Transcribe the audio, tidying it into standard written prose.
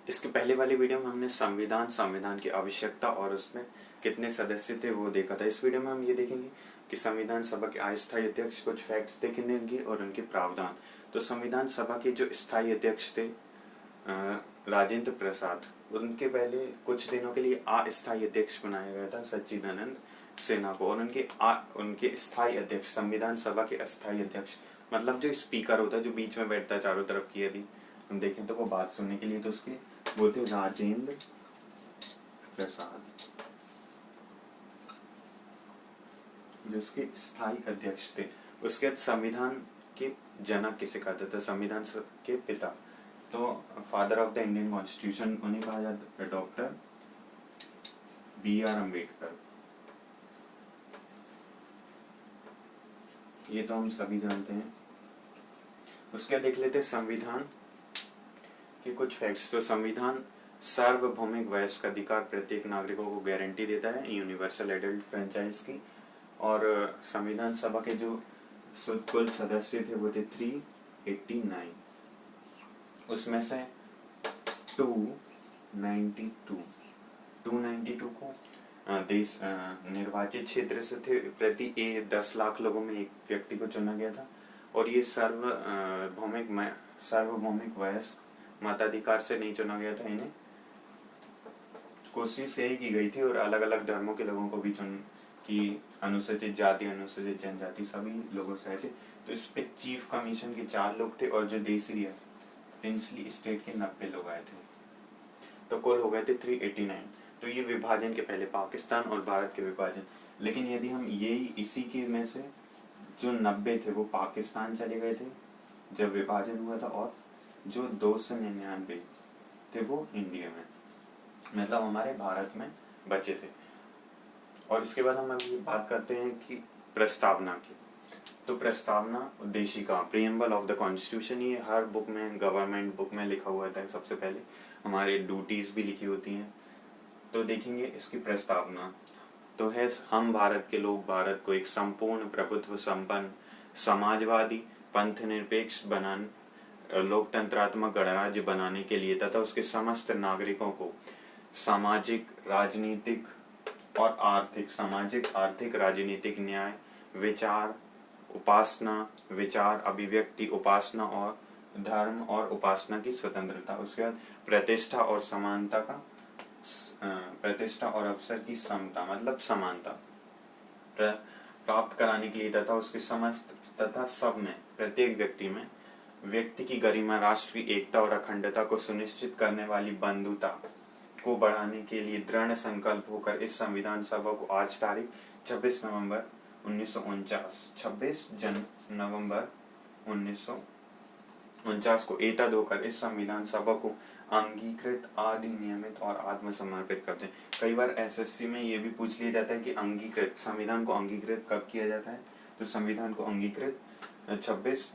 इसके पहले वाली वीडियो में हमने संविधान की आवश्यकता और उसमें कितने सदस्य थे वो देखा था। इस वीडियो में हम ये देखेंगे कि संविधान सभा के अस्थायी अध्यक्ष, कुछ फैक्ट्स देखेंगे और उनके प्रावधान। तो संविधान सभा के जो स्थायी अध्यक्ष थे राजेंद्र प्रसाद, उनके पहले कुछ दिनों के लिए अस्थायी अध्यक्ष बनाया गया था सच्चिदानंद सिन्हा को, और उनके स्थायी अध्यक्ष, संविधान सभा के अस्थायी अध्यक्ष मतलब जो स्पीकर होता है, जो बीच में बैठता है चारों तरफ की, यदि हम देखें तो वो बात सुनने के लिए, तो उसके वो थे राजेंद्र प्रसाद, जिसके स्थायी अध्यक्ष थे। उसके बाद संविधान के जनक किसे कहते थे? संविधान के पिता, तो father of the Indian constitution उन्हें कहा जाता है डॉक्टर B.R. अम्बेडकर। ये तो हम सभी जानते हैं। उसके बाद देख लेते हैं संविधान के कुछ फैक्ट्स। तो संविधान सार्वभौमिक वयस्क अधिकार प्रत्येक नागरिकों को गारंटी देता है, यूनिवर्सल एडल्ट फ्रेंचाइज की। और संविधान सभा के जो कुल सदस्य थे वो थे 389, उसमें से 292 को देश निर्वाचित क्षेत्र से थे। प्रति 10 लाख लोगों में एक व्यक्ति को चुना गया था। और ये सार्वभौमिक वयस्क मताधिकार से नहीं चुना गया था, इन्हें कोशिश यही की गई थी, और अलग अलग धर्मों के लोगों को भी चुन कि अनुसूचित जाति, अनुसूचित जनजाति सभी लोगों से आए थे। तो इस पे चीफ कमीशन के 4 लोग थे, और जो देसी प्रिंसली स्टेट के 90 लोग आए थे। तो कुल हो गए थे 389। तो ये विभाजन के पहले, पाकिस्तान और भारत के विभाजन। लेकिन यदि हम यही इसी के में से जो 90 थे वो पाकिस्तान चले गए थे जब विभाजन हुआ था, और जो 299 थे वो इंडिया में, मतलब हमारे भारत में बचे थे। और इसके बाद हम अभी बात करते हैं कि प्रस्तावना की। तो प्रस्तावना, उद्देशिका, प्रीएम्बल ऑफ द कॉन्स्टिट्यूशन, ये हर बुक में, गवर्नमेंट बुक में लिखा हुआ था। सबसे पहले हमारे ड्यूटीज भी लिखी होती हैं। तो देखेंगे इसकी प्रस्तावना तो है, हम भारत के लोग भारत को एक संपूर्ण प्रभुत्व संपन्न समाजवादी पंथ निरपेक्ष लोकतंत्रात्मक गणराज्य बनाने के लिए तथा उसके समस्त नागरिकों को सामाजिक, राजनीतिक और आर्थिक, राजनीतिक न्याय, विचार, अभिव्यक्ति, उपासना और धर्म और उपासना की स्वतंत्रता, उसके बाद प्रतिष्ठा और अवसर की समता मतलब समानता प्राप्त कराने के लिए तथा उसके समस्त तथा सब में, प्रत्येक व्यक्ति में व्यक्ति की गरिमा, राष्ट्र की एकता और अखंडता को सुनिश्चित करने वाली बंधुता को बढ़ाने के लिए दृढ़ संकल्प होकर इस संविधान सभा को आज तारीख 26 नवंबर 1949 को एतद होकर इस संविधान सभा को अंगीकृत, अधिनियमित और आत्मसमर्पित करते हैं। कई बार एसएससी में ये भी पूछ लिया जाता है कि अंगीकृत, संविधान को अंगीकृत कब किया जाता है? तो संविधान को अंगीकृत 26